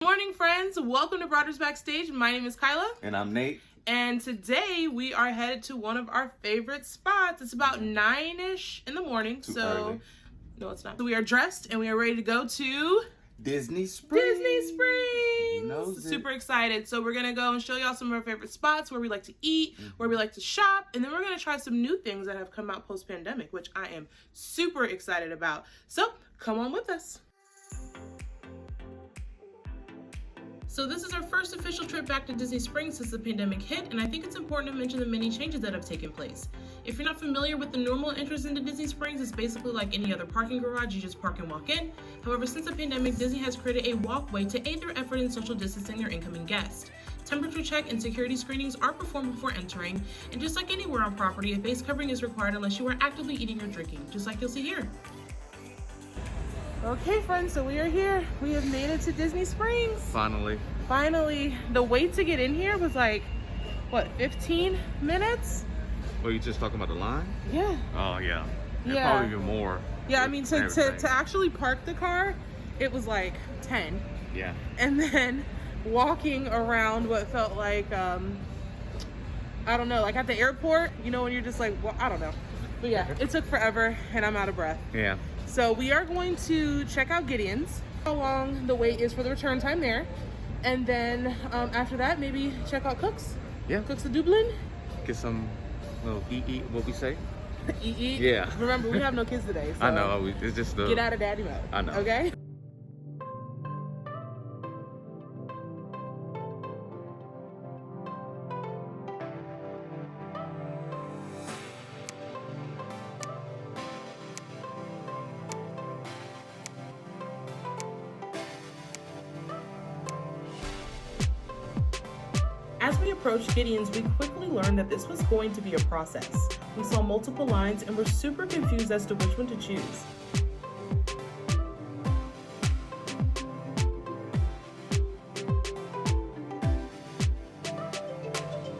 Morning, friends. Welcome to Brothers Backstage. My name is Kyla. And I'm Nate. And today we are headed to one of our favorite spots. It's about 9-ish in the morning. Too early. No, it's not. So we are dressed and we are ready to go to Disney Springs. Disney Springs. Knows it. Super excited. So we're going to go and show y'all some of our favorite spots, where we like to eat, where we like to shop. And then we're going to try some new things that have come out post-pandemic, which I am super excited about. So come on with us. So this is our first official trip back to Disney Springs since the pandemic hit, and I think it's important to mention the many changes that have taken place. If you're not familiar with the normal entrance into Disney Springs, it's basically like any other parking garage. You just park and walk in. However, since the pandemic, Disney has created a walkway to aid their effort in social distancing their incoming guests. Temperature check and security screenings are performed before entering, and just like anywhere on property, a face covering is required unless you are actively eating or drinking, just like you'll see here. Okay, friends, so we are here. We have made it to Disney Springs. Finally. The wait to get in here was like, what, 15 minutes? Well, you just talking about the line? Yeah. Oh, yeah. And Yeah. probably even more. Yeah, I mean, to actually park the car, it was like 10. Yeah. And then walking around what felt like, I don't know, like at the airport, you know, when you're just like, well, I don't know. But yeah, it took forever and I'm out of breath. Yeah. So we are going to check out Gideon's, how long the wait is for the return time there. And then after that, maybe check out Cook's. Yeah. Cook's of Dublin. Get some little eat, what we say? Eat. Yeah. Remember, we have no kids today. So I know. It's just the... get out of daddy mode. I know. Okay? As we approached Gideon's, we quickly learned that this was going to be a process. We saw multiple lines and were super confused as to which one to choose.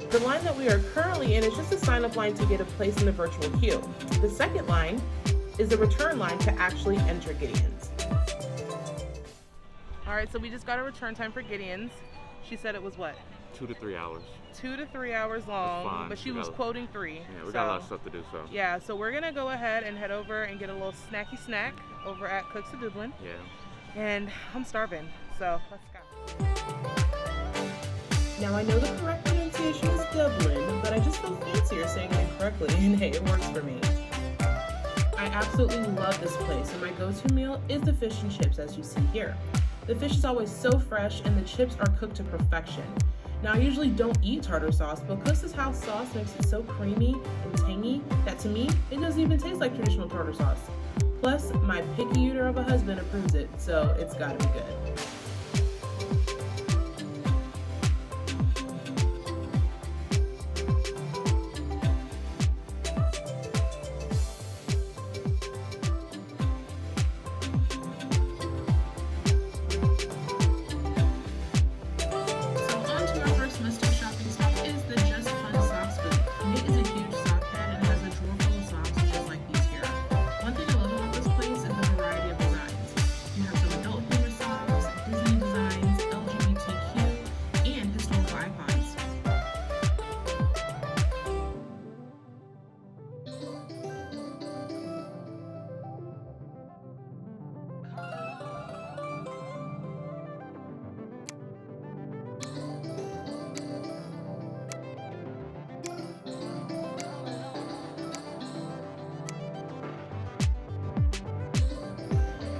The line that we are currently in is just a sign-up line to get a place in the virtual queue. The second line is the return line to actually enter Gideon's. All right, so we just got a return time for Gideon's. She said it was what? 2 to 3 hours. 2 to 3 hours long, That's fine. but she was quoting 3. Yeah, we got a lot of stuff to do, so. Yeah, so we're gonna go ahead and head over and get a little snacky snack over at Cook's of Dublin. Yeah. And I'm starving, so let's go. Now I know the correct pronunciation is Dublin, but I just feel fancier saying it correctly, and hey, it works for me. I absolutely love this place, and my go-to meal is the fish and chips, as you see here. The fish is always so fresh, and the chips are cooked to perfection. Now, I usually don't eat tartar sauce, but Cook's house sauce makes it so creamy and tangy that to me, it doesn't even taste like traditional tartar sauce. Plus, my picky eater of a husband approves it, so it's gotta be good.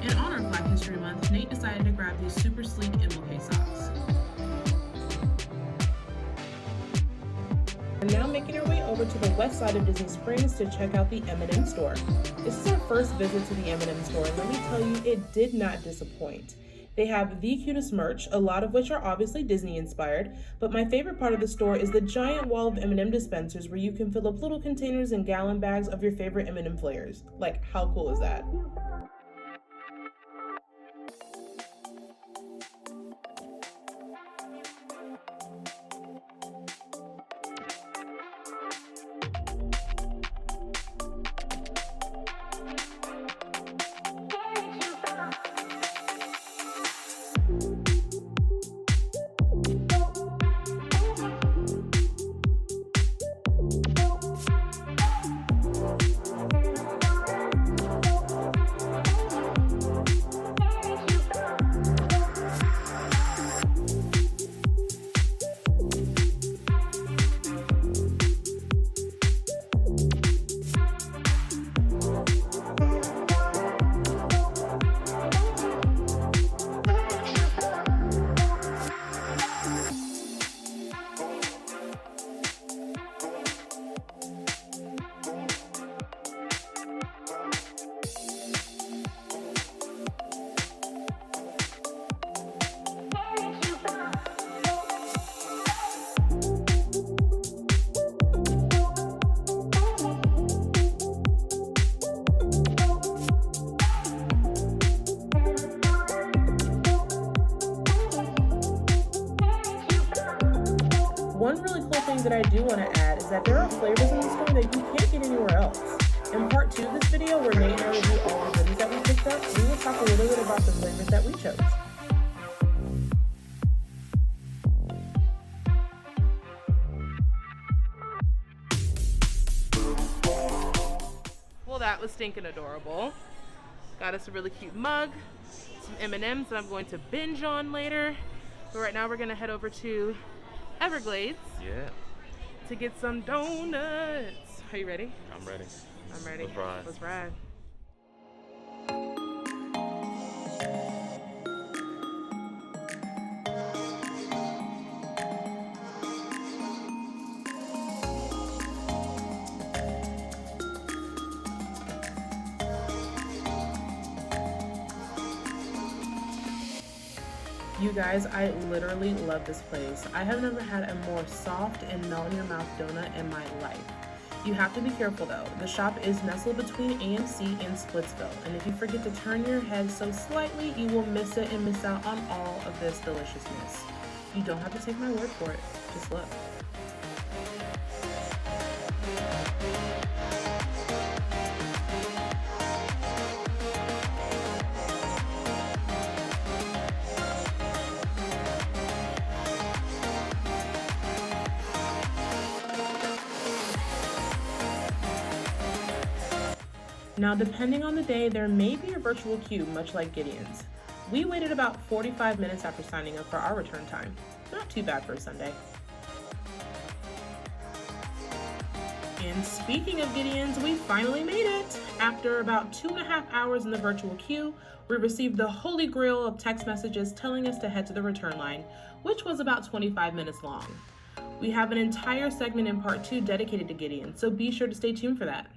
In honor of Black History Month, Nate decided to grab these super sleek MLK socks. We're now making our way over to the west side of Disney Springs to check out the M&M Store. This is our first visit to the M&M Store, and let me tell you, it did not disappoint. They have the cutest merch, a lot of which are obviously Disney inspired, but my favorite part of the store is the giant wall of M&M dispensers where you can fill up little containers and gallon bags of your favorite M&M flavors. Like, how cool is that? One really cool thing that I do want to add is that there are flavors in the store that you can't get anywhere else. In part 2 of this video, where Nate and I review all the goodies that we picked up, we will talk a little bit about the flavors that we chose. Well, that was stinking adorable. Got us a really cute mug, some M&Ms that I'm going to binge on later. But right now we're gonna head over to Everglazed to get some donuts. Are you ready? I'm ready. I'm ready. Let's ride. Let's ride. You guys, I literally love this place. I have never had a more soft and melt in your mouth donut in my life. You have to be careful though. The shop is nestled between AMC and Splitsville, and if you forget to turn your head so slightly, you will miss it and miss out on all of this deliciousness. You don't have to take my word for it. Just look. Now, depending on the day, there may be a virtual queue, much like Gideon's. We waited about 45 minutes after signing up for our return time. Not too bad for a Sunday. And speaking of Gideon's, we finally made it! After about 2.5 hours in the virtual queue, we received the holy grail of text messages telling us to head to the return line, which was about 25 minutes long. We have an entire segment in part 2 dedicated to Gideon, so be sure to stay tuned for that.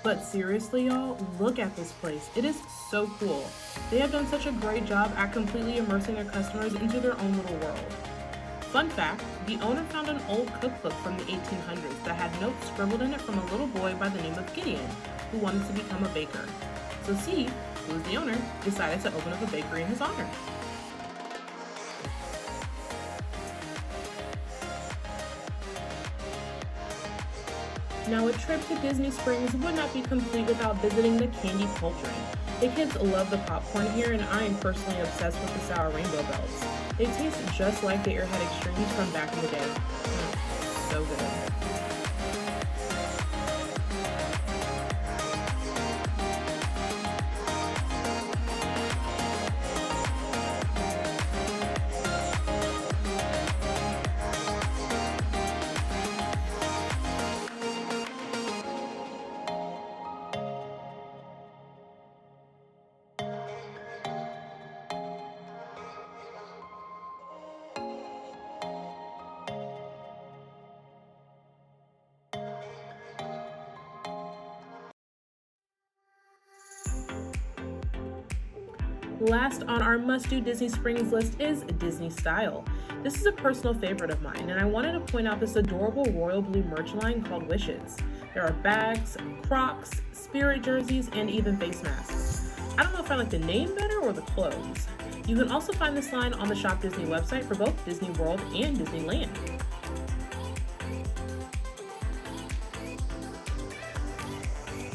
But seriously, y'all, look at this place. It is so cool. They have done such a great job at completely immersing their customers into their own little world. Fun fact, the owner found an old cookbook from the 1800s that had notes scribbled in it from a little boy by the name of Gideon, who wanted to become a baker. So Steve, who is the owner, decided to open up a bakery in his honor. Now, a trip to Disney Springs would not be complete without visiting the Candy Cauldron. The kids love the popcorn here, and I am personally obsessed with the sour rainbow belts. They taste just like the Airhead Extremes from back in the day. So good. Last on our must-do Disney Springs list is Disney Style. This is a personal favorite of mine, and I wanted to point out this adorable royal blue merch line called Wishes. There are bags, Crocs, Spirit jerseys, and even face masks. I don't know if I like the name better or the clothes. You can also find this line on the Shop Disney website for both Disney World and Disneyland.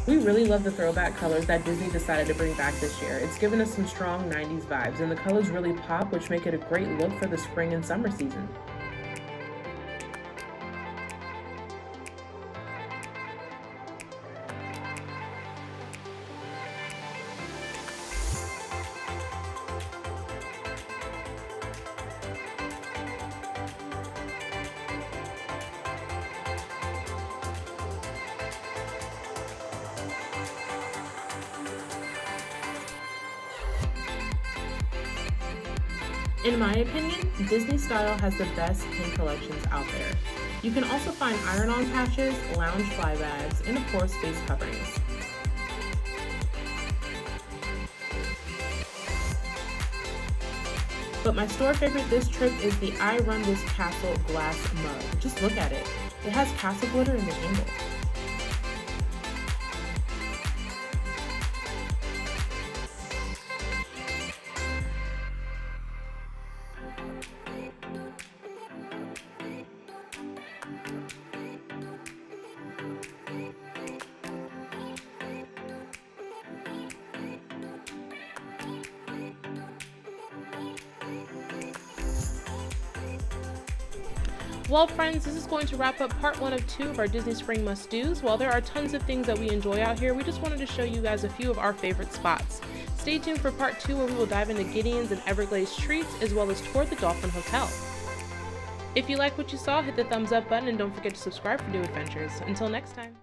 We really love the throwback colors that Disney decided to bring back this year. It's given us some strong 90s vibes, and the colors really pop, which make it a great look for the spring and summer season. In my opinion, Disney Style has the best pin collections out there. You can also find iron-on patches, lounge fly bags, and of course face coverings. But my store favorite this trip is the I Run This Castle glass mug. Just look at it. It has castle glitter in the handle. Well friends, this is going to wrap up part 1 of 2 of our Disney Spring must-dos. While there are tons of things that we enjoy out here, we just wanted to show you guys a few of our favorite spots. Stay tuned for part 2 where we will dive into Gideon's and Everglazed treats as well as tour the Dolphin Hotel. If you like what you saw, hit the thumbs up button and don't forget to subscribe for new adventures. Until next time.